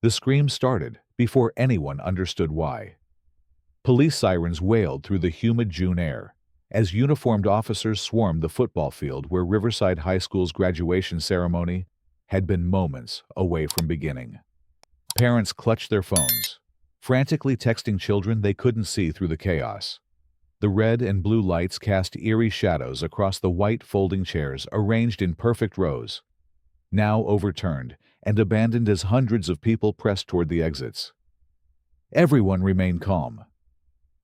The scream started before anyone understood why. Police sirens wailed through the humid June air as uniformed officers swarmed the football field where Riverside High School's graduation ceremony had been moments away from beginning. Parents clutched their phones, frantically texting children they couldn't see through the chaos. The red and blue lights cast eerie shadows across the white folding chairs arranged in perfect rows, now overturned and abandoned as hundreds of people pressed toward the exits. Everyone remained calm.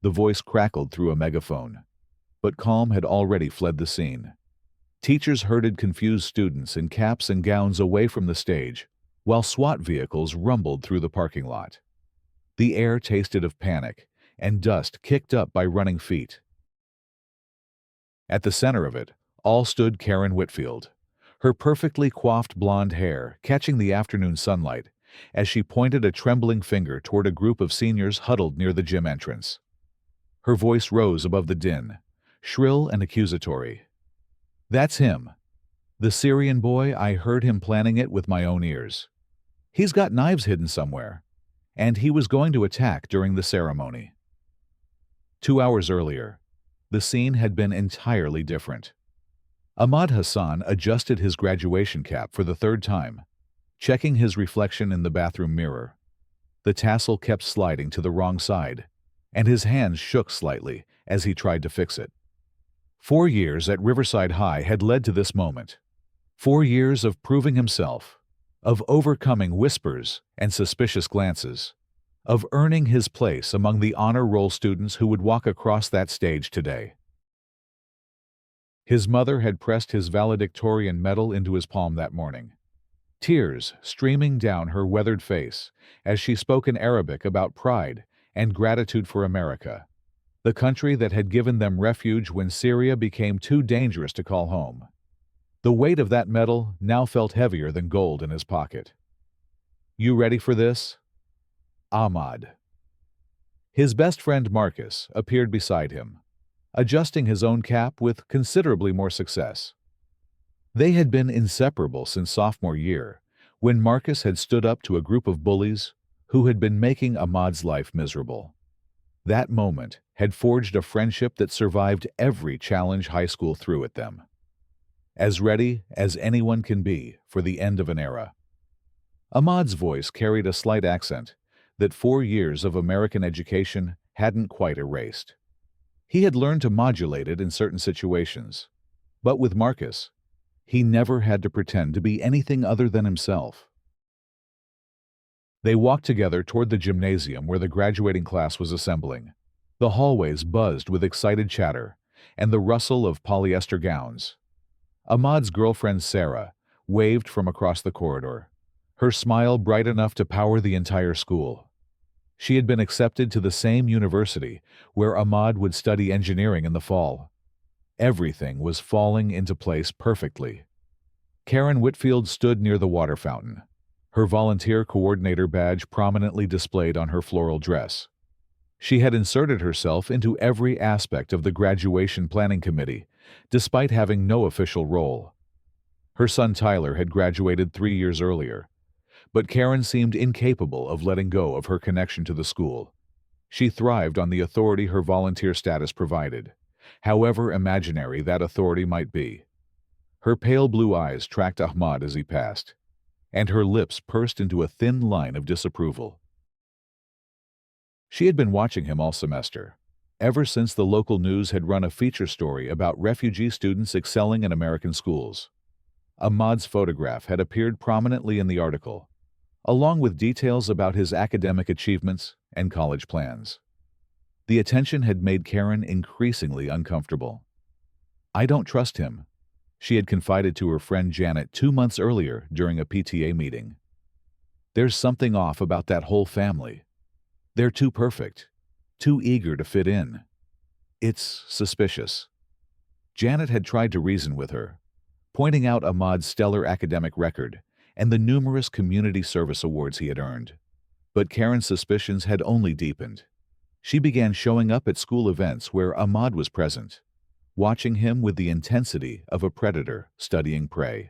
The voice crackled through a megaphone, but calm had already fled the scene. Teachers herded confused students in caps and gowns away from the stage, while SWAT vehicles rumbled through the parking lot. The air tasted of panic, and dust kicked up by running feet. At the center of it all stood Karen Whitfield, her perfectly coiffed blonde hair catching the afternoon sunlight as she pointed a trembling finger toward a group of seniors huddled near the gym entrance. Her voice rose above the din, shrill and accusatory. "That's him. The Syrian boy, I heard him planning it with my own ears. He's got knives hidden somewhere, and he was going to attack during the ceremony." 2 hours earlier, the scene had been entirely different. Ahmad Hassan adjusted his graduation cap for the third time, checking his reflection in the bathroom mirror. The tassel kept sliding to the wrong side, and his hands shook slightly as he tried to fix it. 4 years at Riverside High had led to this moment. 4 years of proving himself, of overcoming whispers and suspicious glances, of earning his place among the honor roll students who would walk across that stage today. His mother had pressed his valedictorian medal into his palm that morning, tears streaming down her weathered face as she spoke in Arabic about pride and gratitude for America, the country that had given them refuge when Syria became too dangerous to call home. The weight of that medal now felt heavier than gold in his pocket. "You ready for this?" Ahmad. His best friend Marcus appeared beside him, adjusting his own cap with considerably more success. They had been inseparable since sophomore year, when Marcus had stood up to a group of bullies who had been making Ahmad's life miserable. That moment had forged a friendship that survived every challenge high school threw at them. As ready as anyone can be for the end of an era. Ahmad's voice carried a slight accent that 4 years of American education hadn't quite erased. He had learned to modulate it in certain situations, but with Marcus, he never had to pretend to be anything other than himself. They walked together toward the gymnasium where the graduating class was assembling. The hallways buzzed with excited chatter and the rustle of polyester gowns. Ahmad's girlfriend Sarah waved from across the corridor, her smile bright enough to power the entire school. She had been accepted to the same university where Ahmad would study engineering in the fall. Everything was falling into place perfectly. Karen Whitfield stood near the water fountain, her volunteer coordinator badge prominently displayed on her floral dress. She had inserted herself into every aspect of the graduation planning committee, despite having no official role. Her son Tyler had graduated 3 years earlier, but Karen seemed incapable of letting go of her connection to the school. She thrived on the authority her volunteer status provided, however imaginary that authority might be. Her pale blue eyes tracked Ahmad as he passed, and her lips pursed into a thin line of disapproval. She had been watching him all semester, ever since the local news had run a feature story about refugee students excelling in American schools. Ahmad's photograph had appeared prominently in the article, along with details about his academic achievements and college plans. The attention had made Karen increasingly uncomfortable. "I don't trust him," she had confided to her friend Janet 2 months earlier during a PTA meeting. "There's something off about that whole family. They're too perfect, too eager to fit in. It's suspicious." Janet had tried to reason with her, pointing out Ahmad's stellar academic record and the numerous community service awards he had earned. But Karen's suspicions had only deepened. She began showing up at school events where Ahmad was present, watching him with the intensity of a predator studying prey.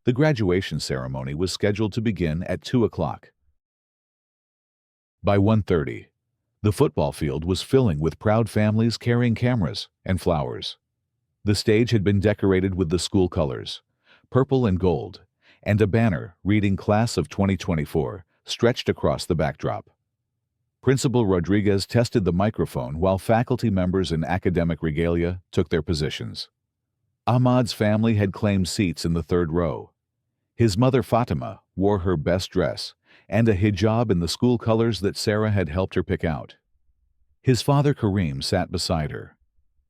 The graduation ceremony was scheduled to begin at 2 o'clock, By 1:30, the football field was filling with proud families carrying cameras and flowers. The stage had been decorated with the school colors, purple and gold, and a banner reading Class of 2024 stretched across the backdrop. Principal Rodriguez tested the microphone while faculty members in academic regalia took their positions. Ahmad's family had claimed seats in the third row. His mother Fatima wore her best dress and a hijab in the school colors that Sarah had helped her pick out. His father Karim sat beside her,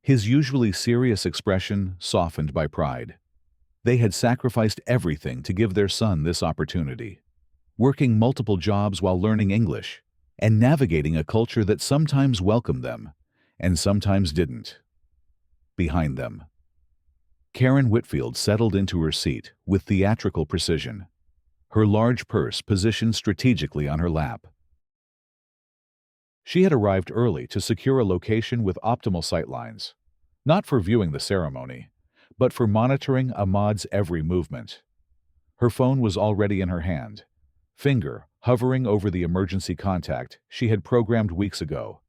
his usually serious expression softened by pride. They had sacrificed everything to give their son this opportunity, working multiple jobs while learning English and navigating a culture that sometimes welcomed them and sometimes didn't. Behind them, Karen Whitfield settled into her seat with theatrical precision, her large purse positioned strategically on her lap. She had arrived early to secure a location with optimal sightlines, not for viewing the ceremony, but for monitoring Ahmad's every movement. Her phone was already in her hand, finger hovering over the emergency contact she had programmed weeks ago.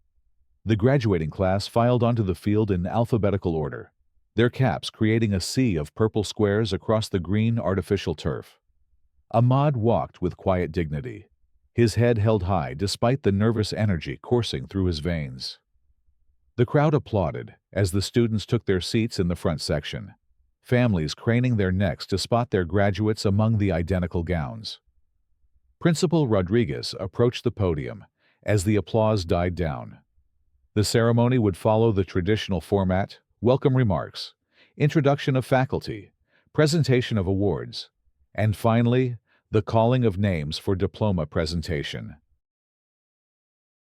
The graduating class filed onto the field in alphabetical order, their caps creating a sea of purple squares across the green artificial turf. Ahmad walked with quiet dignity, his head held high despite the nervous energy coursing through his veins. The crowd applauded as the students took their seats in the front section, families craning their necks to spot their graduates among the identical gowns. Principal Rodriguez approached the podium as the applause died down. The ceremony would follow the traditional format: welcome remarks, introduction of faculty, presentation of awards, and finally, the calling of names for diploma presentation.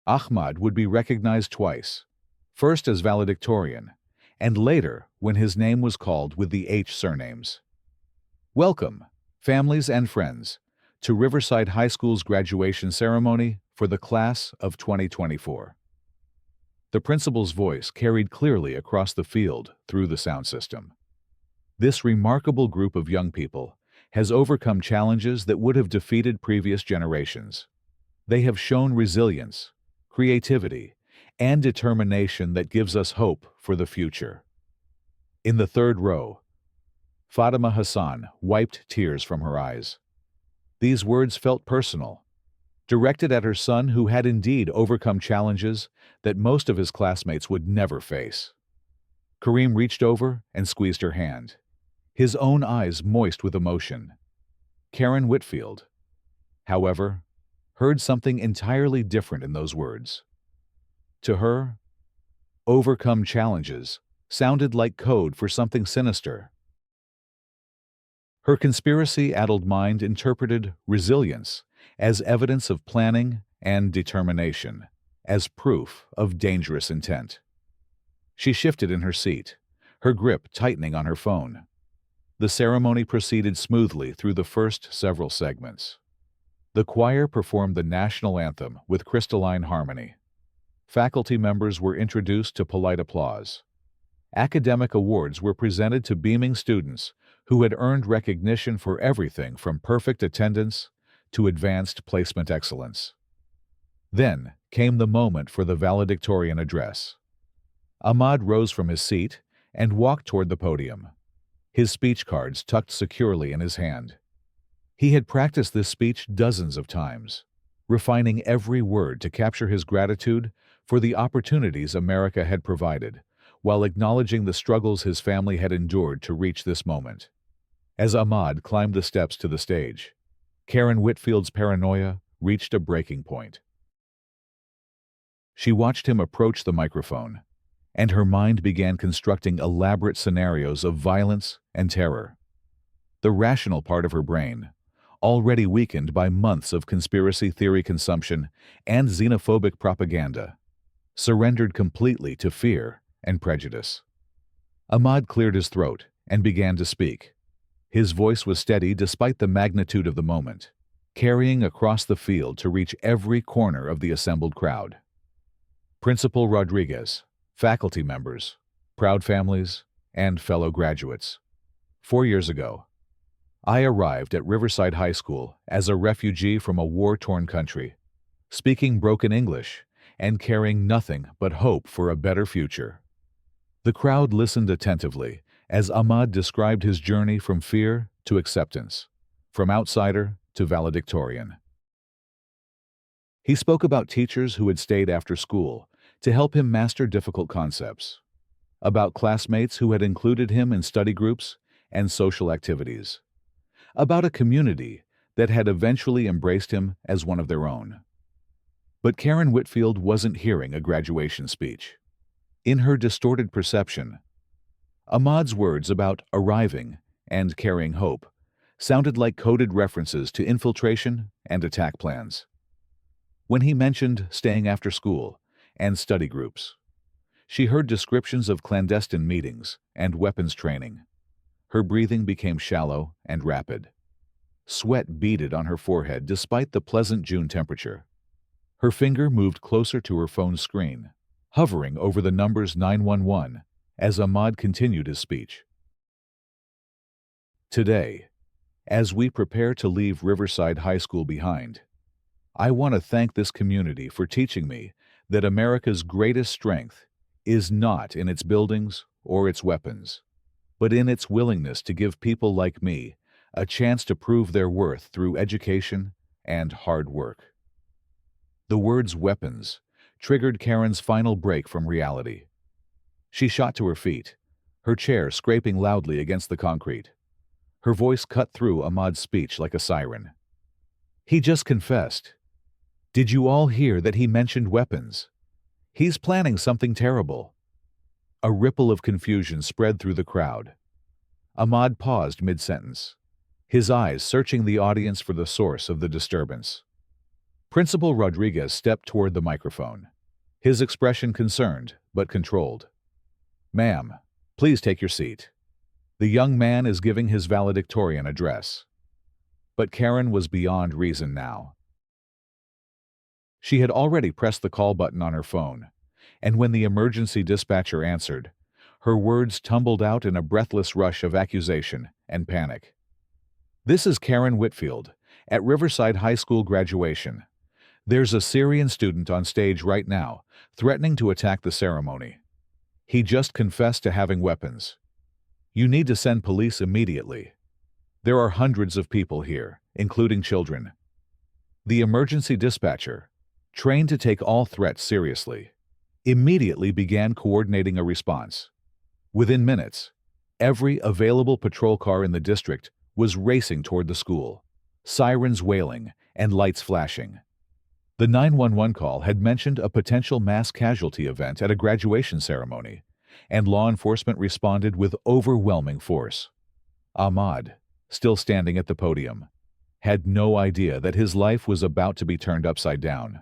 Ahmad would be recognized twice, first as valedictorian, and later when his name was called with the H surnames. Welcome, families and friends, to Riverside High School's graduation ceremony for the class of 2024. The principal's voice carried clearly across the field through the sound system. This remarkable group of young people has overcome challenges that would have defeated previous generations. They have shown resilience, creativity, and determination that gives us hope for the future. In the third row, Fatima Hassan wiped tears from her eyes. These words felt personal, directed at her son who had indeed overcome challenges that most of his classmates would never face. Karim reached over and squeezed her hand, his own eyes moist with emotion. Karen Whitfield, however, heard something entirely different in those words. To her, overcome challenges sounded like code for something sinister. Her conspiracy-addled mind interpreted resilience as evidence of planning and determination, as proof of dangerous intent. She shifted in her seat, her grip tightening on her phone. The ceremony proceeded smoothly through the first several segments. The choir performed the national anthem with crystalline harmony. Faculty members were introduced to polite applause. Academic awards were presented to beaming students who had earned recognition for everything from perfect attendance to advanced placement excellence. Then came the moment for the valedictorian address. Ahmad rose from his seat and walked toward the podium, his speech cards tucked securely in his hand. He had practiced this speech dozens of times, refining every word to capture his gratitude for the opportunities America had provided, while acknowledging the struggles his family had endured to reach this moment. As Ahmad climbed the steps to the stage, Karen Whitfield's paranoia reached a breaking point. She watched him approach the microphone, and her mind began constructing elaborate scenarios of violence and terror. The rational part of her brain, already weakened by months of conspiracy theory consumption and xenophobic propaganda, surrendered completely to fear and prejudice. Ahmad cleared his throat and began to speak. His voice was steady despite the magnitude of the moment, carrying across the field to reach every corner of the assembled crowd. Principal Rodriguez, faculty members, proud families, and fellow graduates. 4 years ago, I arrived at Riverside High School as a refugee from a war-torn country, speaking broken English, and carrying nothing but hope for a better future. The crowd listened attentively as Ahmad described his journey from fear to acceptance, from outsider to valedictorian. He spoke about teachers who had stayed after school to help him master difficult concepts, about classmates who had included him in study groups and social activities, about a community that had eventually embraced him as one of their own. But Karen Whitfield wasn't hearing a graduation speech. In her distorted perception, Ahmad's words about arriving and carrying hope sounded like coded references to infiltration and attack plans. When he mentioned staying after school and study groups, she heard descriptions of clandestine meetings and weapons training. Her breathing became shallow and rapid. Sweat beaded on her forehead despite the pleasant June temperature. Her finger moved closer to her phone's screen, hovering over the numbers 911 as Ahmad continued his speech. Today, as we prepare to leave Riverside High School behind, I want to thank this community for teaching me that America's greatest strength is not in its buildings or its weapons, but in its willingness to give people like me a chance to prove their worth through education and hard work. The words weapons triggered Karen's final break from reality. She shot to her feet, her chair scraping loudly against the concrete. Her voice cut through Ahmad's speech like a siren. He just confessed. Did you all hear that he mentioned weapons? He's planning something terrible. A ripple of confusion spread through the crowd. Ahmad paused mid-sentence, his eyes searching the audience for the source of the disturbance. Principal Rodriguez stepped toward the microphone, his expression concerned but controlled. Ma'am, please take your seat. The young man is giving his valedictorian address. But Karen was beyond reason now. She had already pressed the call button on her phone, and when the emergency dispatcher answered, her words tumbled out in a breathless rush of accusation and panic. This is Karen Whitfield, at Riverside High School graduation. There's a Syrian student on stage right now, threatening to attack the ceremony. He just confessed to having weapons. You need to send police immediately. There are hundreds of people here, including children. The emergency dispatcher, trained to take all threats seriously, immediately began coordinating a response. Within minutes, every available patrol car in the district was racing toward the school, sirens wailing and lights flashing. The 911 call had mentioned a potential mass casualty event at a graduation ceremony, and law enforcement responded with overwhelming force. Ahmad, still standing at the podium, had no idea that his life was about to be turned upside down.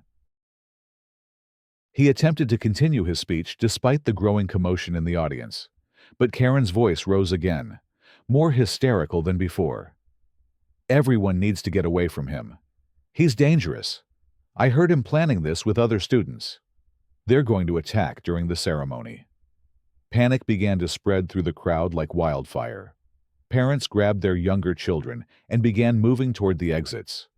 He attempted to continue his speech despite the growing commotion in the audience, but Karen's voice rose again, more hysterical than before. Everyone needs to get away from him. He's dangerous. I heard him planning this with other students. They're going to attack during the ceremony. Panic began to spread through the crowd like wildfire. Parents grabbed their younger children and began moving toward the exits.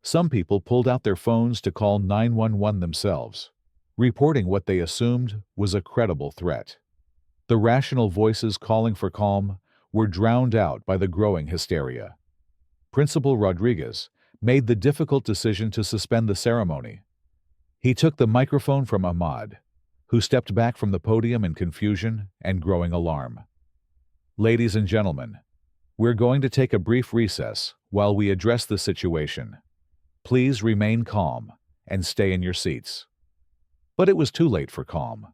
Some people pulled out their phones to call 911 themselves, reporting what they assumed was a credible threat. The rational voices calling for calm were drowned out by the growing hysteria. Principal Rodriguez made the difficult decision to suspend the ceremony. He took the microphone from Ahmad, who stepped back from the podium in confusion and growing alarm. Ladies and gentlemen, we're going to take a brief recess while we address the situation. Please remain calm and stay in your seats. But it was too late for calm.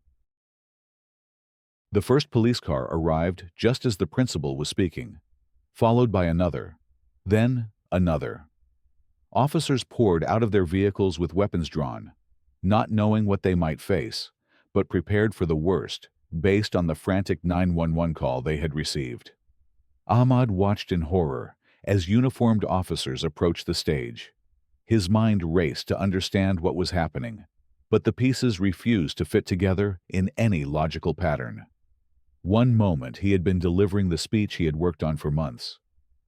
The first police car arrived just as the principal was speaking, followed by another, then another. Officers poured out of their vehicles with weapons drawn, not knowing what they might face, but prepared for the worst based on the frantic 911 call they had received. Ahmad watched in horror as uniformed officers approached the stage. His mind raced to understand what was happening, but the pieces refused to fit together in any logical pattern. One moment he had been delivering the speech he had worked on for months,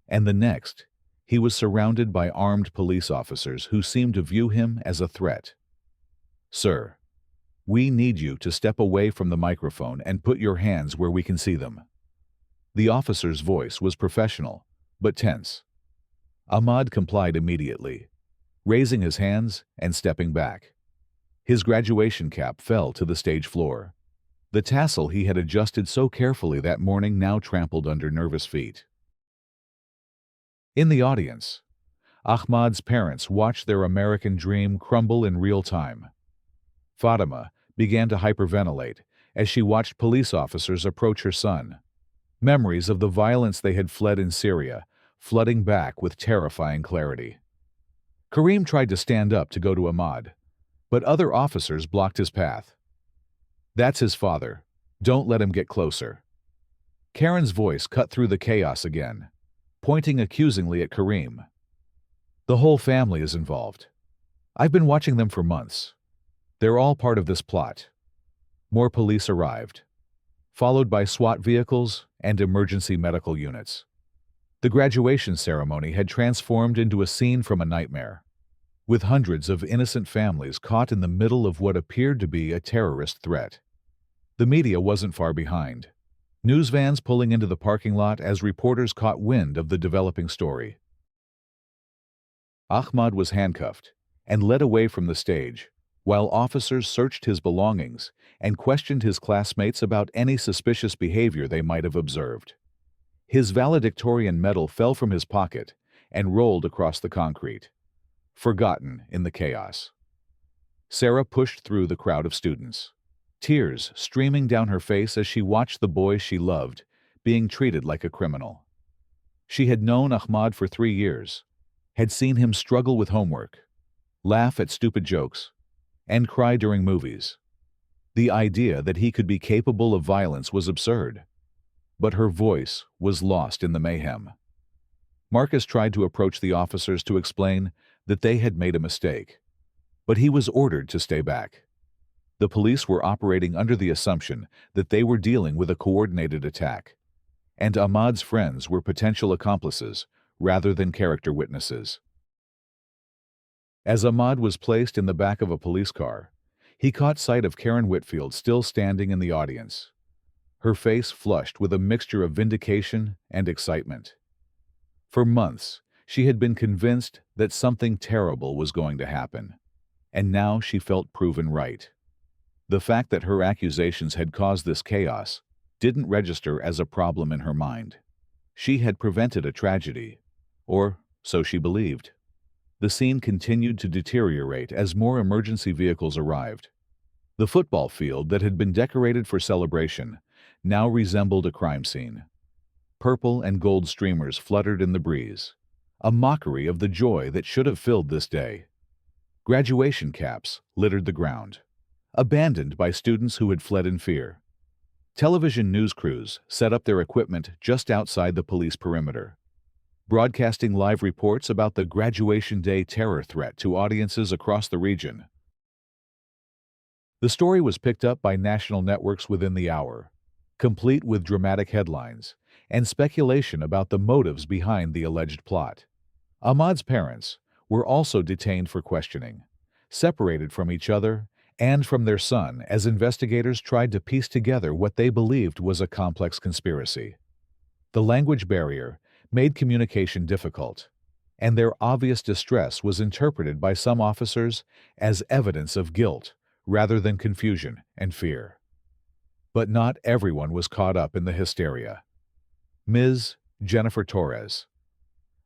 and the next, he was surrounded by armed police officers who seemed to view him as a threat. "Sir, we need you to step away from the microphone and put your hands where we can see them." The officer's voice was professional, but tense. Ahmad complied immediately, raising his hands and stepping back. His graduation cap fell to the stage floor. The tassel he had adjusted so carefully that morning now trampled under nervous feet. In the audience, Ahmad's parents watched their American dream crumble in real time. Fatima began to hyperventilate as she watched police officers approach her son. Memories of the violence they had fled in Syria flooding back with terrifying clarity. Karim tried to stand up to go to Ahmad, but other officers blocked his path. "That's his father. Don't let him get closer." Karen's voice cut through the chaos again, pointing accusingly at Karim. "The whole family is involved. I've been watching them for months. They're all part of this plot." More police arrived, followed by SWAT vehicles and emergency medical units. The graduation ceremony had transformed into a scene from a nightmare, with hundreds of innocent families caught in the middle of what appeared to be a terrorist threat. The media wasn't far behind, news vans pulling into the parking lot as reporters caught wind of the developing story. Ahmad was handcuffed and led away from the stage, while officers searched his belongings and questioned his classmates about any suspicious behavior they might have observed. His valedictorian medal fell from his pocket and rolled across the concrete, forgotten in the chaos. Sarah pushed through the crowd of students, tears streaming down her face as she watched the boy she loved being treated like a criminal. She had known Ahmad for 3 years, had seen him struggle with homework, laugh at stupid jokes, and cry during movies. The idea that he could be capable of violence was absurd, but her voice was lost in the mayhem. Marcus tried to approach the officers to explain that they had made a mistake, but he was ordered to stay back. The police were operating under the assumption that they were dealing with a coordinated attack, and Ahmad's friends were potential accomplices rather than character witnesses. As Ahmad was placed in the back of a police car, he caught sight of Karen Whitfield still standing in the audience, her face flushed with a mixture of vindication and excitement. For months, she had been convinced that something terrible was going to happen, and now she felt proven right. The fact that her accusations had caused this chaos didn't register as a problem in her mind. She had prevented a tragedy, or so she believed. The scene continued to deteriorate as more emergency vehicles arrived. The football field that had been decorated for celebration now resembled a crime scene. Purple and gold streamers fluttered in the breeze, a mockery of the joy that should have filled this day. Graduation caps littered the ground, abandoned by students who had fled in fear. Television news crews set up their equipment just outside the police perimeter, broadcasting live reports about the graduation day terror threat to audiences across the region. The story was picked up by national networks within the hour, complete with dramatic headlines and speculation about the motives behind the alleged plot. Ahmad's parents were also detained for questioning, separated from each other and from their son as investigators tried to piece together what they believed was a complex conspiracy. The language barrier made communication difficult, and their obvious distress was interpreted by some officers as evidence of guilt rather than confusion and fear. But not everyone was caught up in the hysteria. Ms. Jennifer Torres,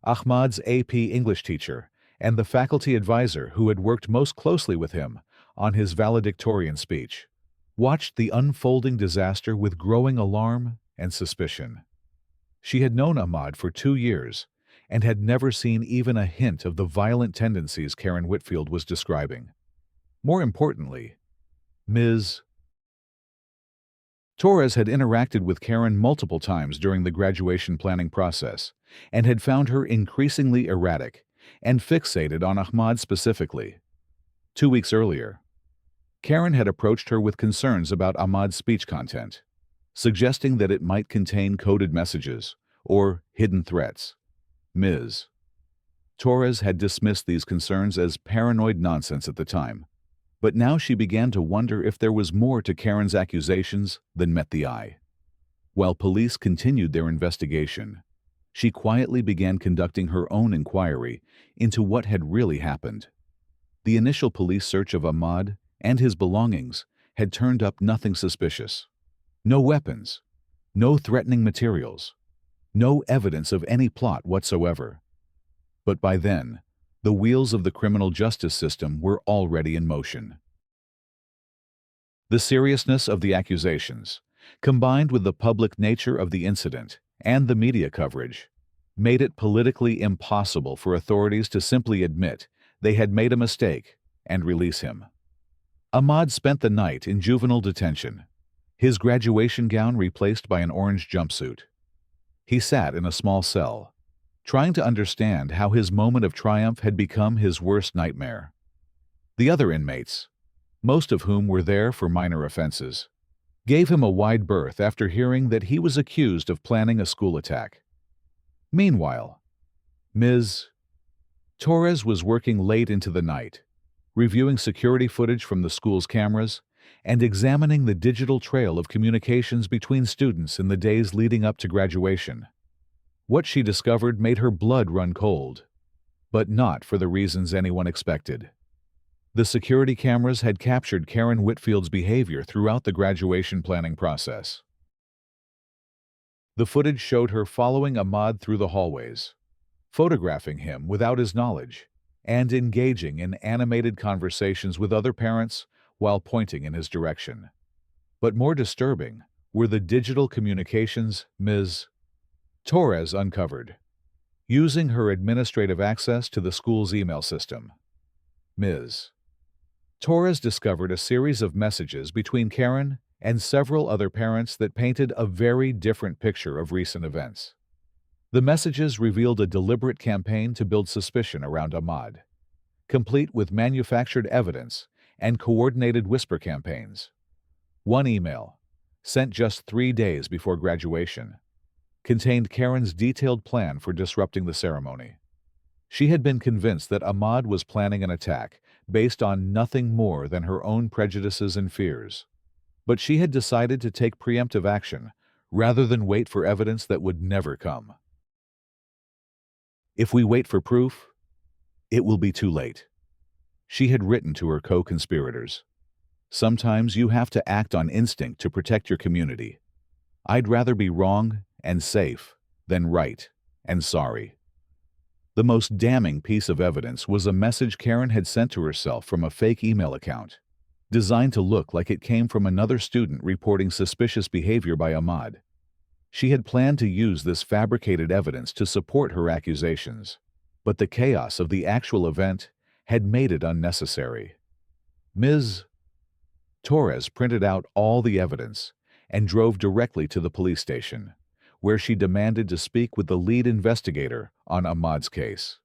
Ahmad's AP English teacher and the faculty advisor who had worked most closely with him on his valedictorian speech, watched the unfolding disaster with growing alarm and suspicion. She had known Ahmad for 2 years and had never seen even a hint of the violent tendencies Karen Whitfield was describing. More importantly, Ms. Torres had interacted with Karen multiple times during the graduation planning process and had found her increasingly erratic and fixated on Ahmad specifically. 2 weeks earlier, Karen had approached her with concerns about Ahmad's speech content, suggesting that it might contain coded messages or hidden threats. Ms. Torres had dismissed these concerns as paranoid nonsense at the time, but now she began to wonder if there was more to Karen's accusations than met the eye. While police continued their investigation, she quietly began conducting her own inquiry into what had really happened. The initial police search of Ahmad and his belongings had turned up nothing suspicious. No weapons, no threatening materials, no evidence of any plot whatsoever. But by then, the wheels of the criminal justice system were already in motion. The seriousness of the accusations, combined with the public nature of the incident and the media coverage, made it politically impossible for authorities to simply admit they had made a mistake and release him. Ahmad spent the night in juvenile detention, his graduation gown replaced by an orange jumpsuit. He sat in a small cell, trying to understand how his moment of triumph had become his worst nightmare. The other inmates, most of whom were there for minor offenses, gave him a wide berth after hearing that he was accused of planning a school attack. Meanwhile, Ms. Torres was working late into the night, reviewing security footage from the school's cameras and examining the digital trail of communications between students in the days leading up to graduation. What she discovered made her blood run cold, but not for the reasons anyone expected. The security cameras had captured Karen Whitfield's behavior throughout the graduation planning process. The footage showed her following Ahmad through the hallways, photographing him without his knowledge, and engaging in animated conversations with other parents while pointing in his direction. But more disturbing were the digital communications Ms. Torres uncovered, using her administrative access to the school's email system. Ms. Torres discovered a series of messages between Karen and several other parents that painted a very different picture of recent events. The messages revealed a deliberate campaign to build suspicion around Ahmad, complete with manufactured evidence and coordinated whisper campaigns. One email, sent just 3 days before graduation, contained Karen's detailed plan for disrupting the ceremony. She had been convinced that Ahmad was planning an attack based on nothing more than her own prejudices and fears. But she had decided to take preemptive action rather than wait for evidence that would never come. If we wait for proof, it will be too late. She had written to her co-conspirators. Sometimes you have to act on instinct to protect your community. I'd rather be wrong and safe than right and sorry. The most damning piece of evidence was a message Karen had sent to herself from a fake email account, designed to look like it came from another student reporting suspicious behavior by Ahmad. She had planned to use this fabricated evidence to support her accusations, but the chaos of the actual event had made it unnecessary. Ms. Torres printed out all the evidence and drove directly to the police station, where she demanded to speak with the lead investigator on Ahmad's case.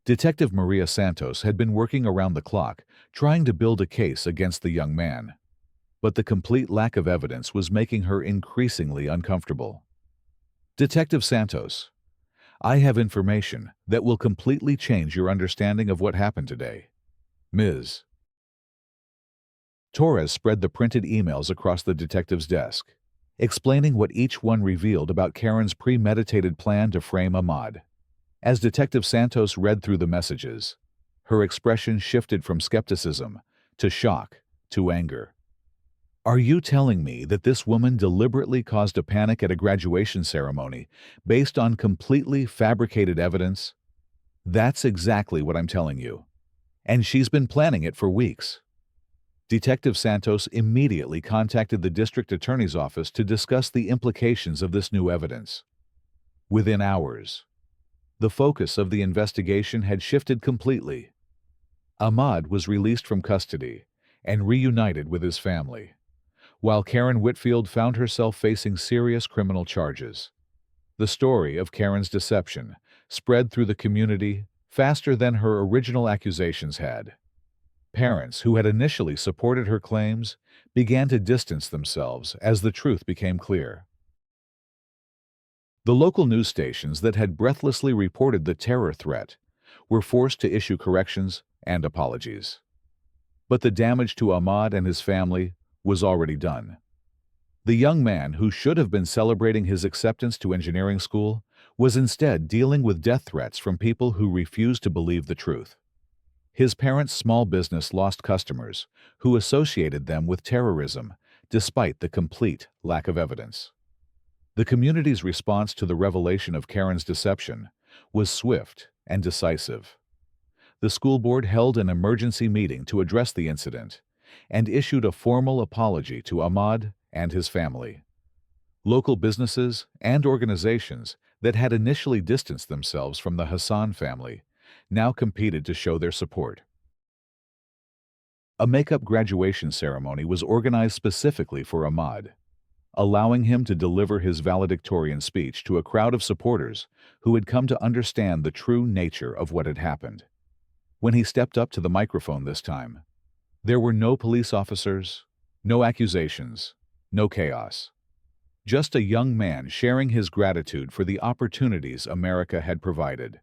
Detective Maria Santos had been working around the clock trying to build a case against the young man, but the complete lack of evidence was making her increasingly uncomfortable. Detective Santos, I have information that will completely change your understanding of what happened today. Ms. Torres spread the printed emails across the detective's desk, explaining what each one revealed about Karen's premeditated plan to frame Ahmad. As Detective Santos read through the messages, her expression shifted from skepticism to shock to anger. Are you telling me that this woman deliberately caused a panic at a graduation ceremony based on completely fabricated evidence? That's exactly what I'm telling you. And she's been planning it for weeks. Detective Santos immediately contacted the district attorney's office to discuss the implications of this new evidence. Within hours, the focus of the investigation had shifted completely. Ahmad was released from custody and reunited with his family, while Karen Whitfield found herself facing serious criminal charges. The story of Karen's deception spread through the community faster than her original accusations had. Parents who had initially supported her claims began to distance themselves as the truth became clear. The local news stations that had breathlessly reported the terror threat were forced to issue corrections and apologies. But the damage to Ahmad and his family was already done. The young man who should have been celebrating his acceptance to engineering school was instead dealing with death threats from people who refused to believe the truth. His parents' small business lost customers who associated them with terrorism, despite the complete lack of evidence. The community's response to the revelation of Karen's deception was swift and decisive. The school board held an emergency meeting to address the incident and issued a formal apology to Ahmad and his family. Local businesses and organizations that had initially distanced themselves from the Hassan family now competed to show their support. A makeup graduation ceremony was organized specifically for Ahmad, allowing him to deliver his valedictorian speech to a crowd of supporters who had come to understand the true nature of what had happened. When he stepped up to the microphone this time, there were no police officers, no accusations, no chaos. Just a young man sharing his gratitude for the opportunities America had provided.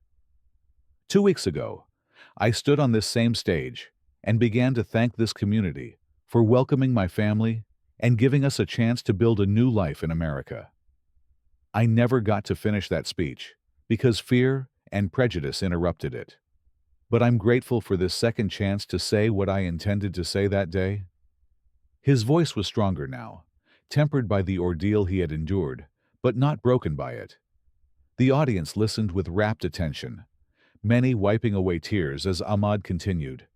2 weeks ago, I stood on this same stage and began to thank this community for welcoming my family and giving us a chance to build a new life in America. I never got to finish that speech because fear and prejudice interrupted it. But I'm grateful for this second chance to say what I intended to say that day. His voice was stronger now, tempered by the ordeal he had endured, but not broken by it. The audience listened with rapt attention, many wiping away tears as Ahmad continued.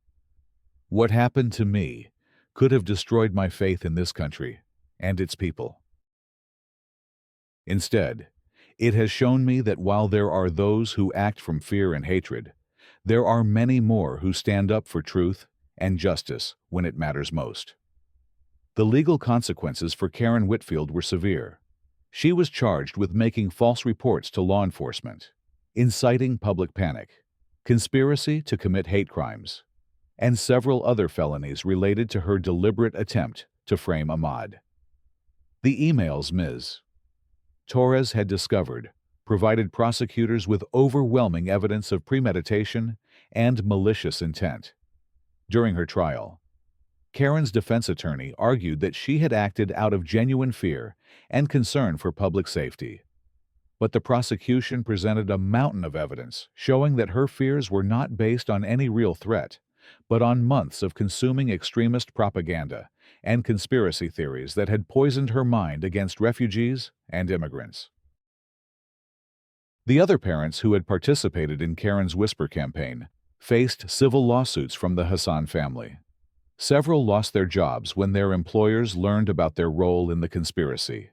What happened to me could have destroyed my faith in this country and its people. Instead, it has shown me that while there are those who act from fear and hatred, there are many more who stand up for truth and justice when it matters most. The legal consequences for Karen Whitfield were severe. She was charged with making false reports to law enforcement, inciting public panic, conspiracy to commit hate crimes, and several other felonies related to her deliberate attempt to frame Ahmad. The emails Ms. Torres had discovered provided prosecutors with overwhelming evidence of premeditation and malicious intent. During her trial, Karen's defense attorney argued that she had acted out of genuine fear and concern for public safety. But the prosecution presented a mountain of evidence showing that her fears were not based on any real threat, but on months of consuming extremist propaganda and conspiracy theories that had poisoned her mind against refugees and immigrants. The other parents who had participated in Karen's Whisper campaign faced civil lawsuits from the Hassan family. Several lost their jobs when their employers learned about their role in the conspiracy.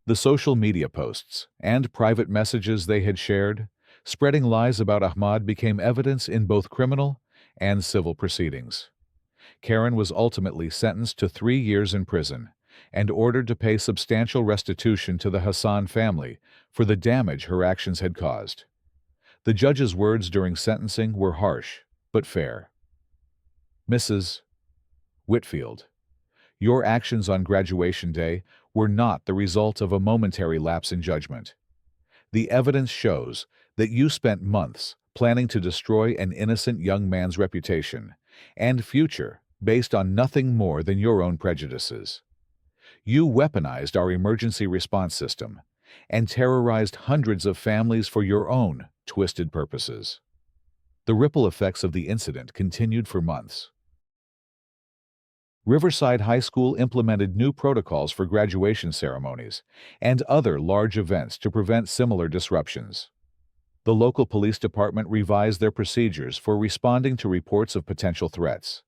The social media posts and private messages they had shared, spreading lies about Ahmad, became evidence in both criminal and civil proceedings. Karen was ultimately sentenced to 3 years in prison and ordered to pay substantial restitution to the Hassan family for the damage her actions had caused. The judge's words during sentencing were harsh but fair. Mrs. Whitfield, your actions on graduation day were not the result of a momentary lapse in judgment. The evidence shows that you spent months planning to destroy an innocent young man's reputation and future based on nothing more than your own prejudices. You weaponized our emergency response system and terrorized hundreds of families for your own twisted purposes. The ripple effects of the incident continued for months. Riverside High School implemented new protocols for graduation ceremonies and other large events to prevent similar disruptions. The local police department revised their procedures for responding to reports of potential threats,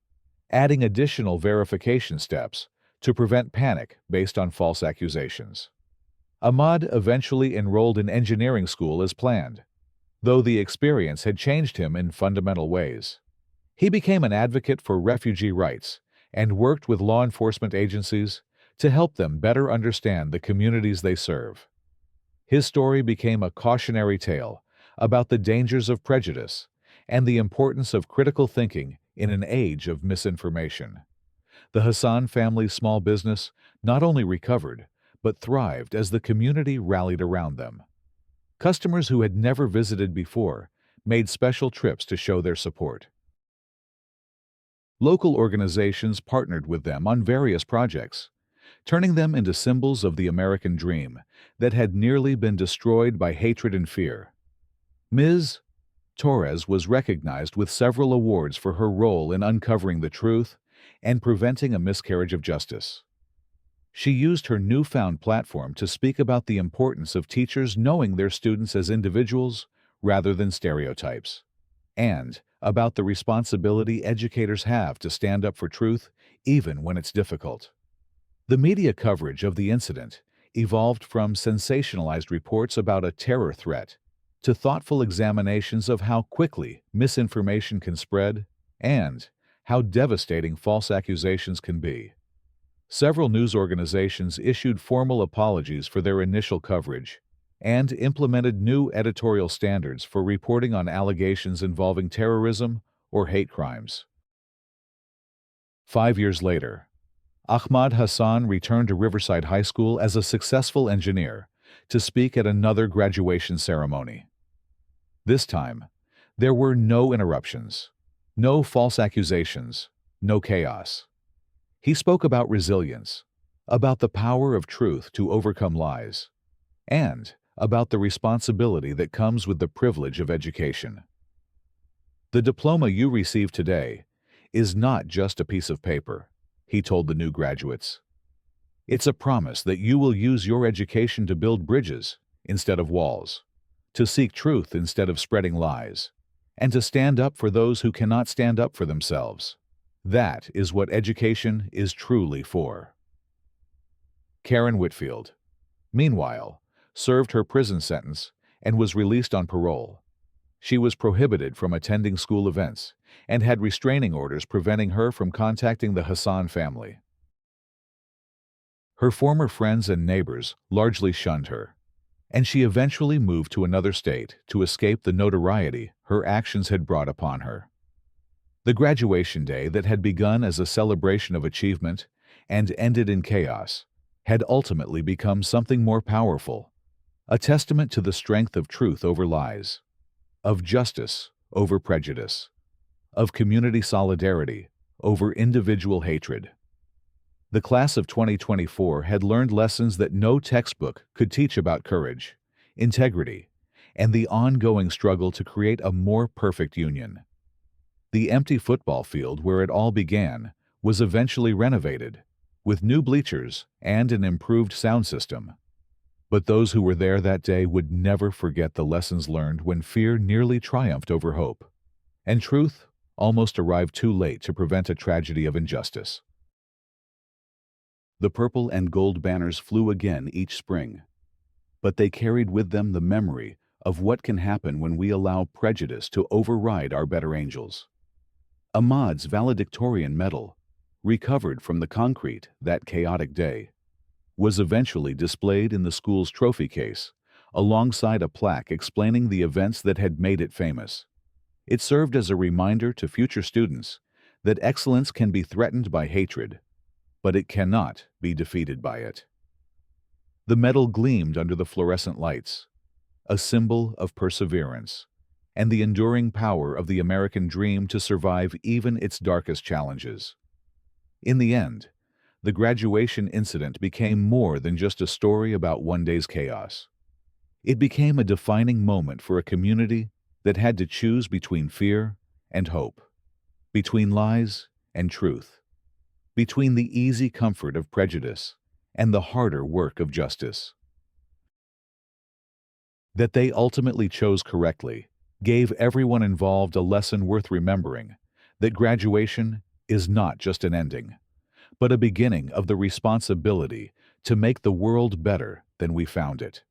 adding additional verification steps to prevent panic based on false accusations. Ahmad eventually enrolled in engineering school as planned, though the experience had changed him in fundamental ways. He became an advocate for refugee rights and worked with law enforcement agencies to help them better understand the communities they serve. His story became a cautionary tale about the dangers of prejudice and the importance of critical thinking in an age of misinformation. The Hassan family's small business not only recovered, but thrived as the community rallied around them. Customers who had never visited before made special trips to show their support. Local organizations partnered with them on various projects, turning them into symbols of the American dream that had nearly been destroyed by hatred and fear. Ms. Torres was recognized with several awards for her role in uncovering the truth and preventing a miscarriage of justice. She used her newfound platform to speak about the importance of teachers knowing their students as individuals rather than stereotypes, and about the responsibility educators have to stand up for truth even when it's difficult. The media coverage of the incident evolved from sensationalized reports about a terror threat to thoughtful examinations of how quickly misinformation can spread and how devastating false accusations can be. Several news organizations issued formal apologies for their initial coverage and implemented new editorial standards for reporting on allegations involving terrorism or hate crimes. 5 years later, Ahmad Hassan returned to Riverside High School as a successful engineer to speak at another graduation ceremony. This time, there were no interruptions, no false accusations, no chaos. He spoke about resilience, about the power of truth to overcome lies, and about the responsibility that comes with the privilege of education. The diploma you receive today is not just a piece of paper, he told the new graduates. It's a promise that you will use your education to build bridges instead of walls, to seek truth instead of spreading lies, and to stand up for those who cannot stand up for themselves. That is what education is truly for. Karen Whitfield, meanwhile, served her prison sentence and was released on parole. She was prohibited from attending school events and had restraining orders preventing her from contacting the Hassan family. Her former friends and neighbors largely shunned her, and she eventually moved to another state to escape the notoriety her actions had brought upon her. The graduation day that had begun as a celebration of achievement and ended in chaos had ultimately become something more powerful, a testament to the strength of truth over lies, of justice over prejudice, of community solidarity over individual hatred. The class of 2024 had learned lessons that no textbook could teach about courage, integrity, and the ongoing struggle to create a more perfect union. The empty football field where it all began was eventually renovated, with new bleachers and an improved sound system. But those who were there that day would never forget the lessons learned when fear nearly triumphed over hope, and truth almost arrived too late to prevent a tragedy of injustice. The purple and gold banners flew again each spring, but they carried with them the memory of what can happen when we allow prejudice to override our better angels. Ahmad's valedictorian medal, recovered from the concrete that chaotic day, was eventually displayed in the school's trophy case, alongside a plaque explaining the events that had made it famous. It served as a reminder to future students that excellence can be threatened by hatred, but it cannot be defeated by it. The medal gleamed under the fluorescent lights, a symbol of perseverance and the enduring power of the American dream to survive even its darkest challenges. In the end, the graduation incident became more than just a story about one day's chaos. It became a defining moment for a community that had to choose between fear and hope, between lies and truth, between the easy comfort of prejudice and the harder work of justice. That they ultimately chose correctly gave everyone involved a lesson worth remembering, that graduation is not just an ending, but a beginning of the responsibility to make the world better than we found it.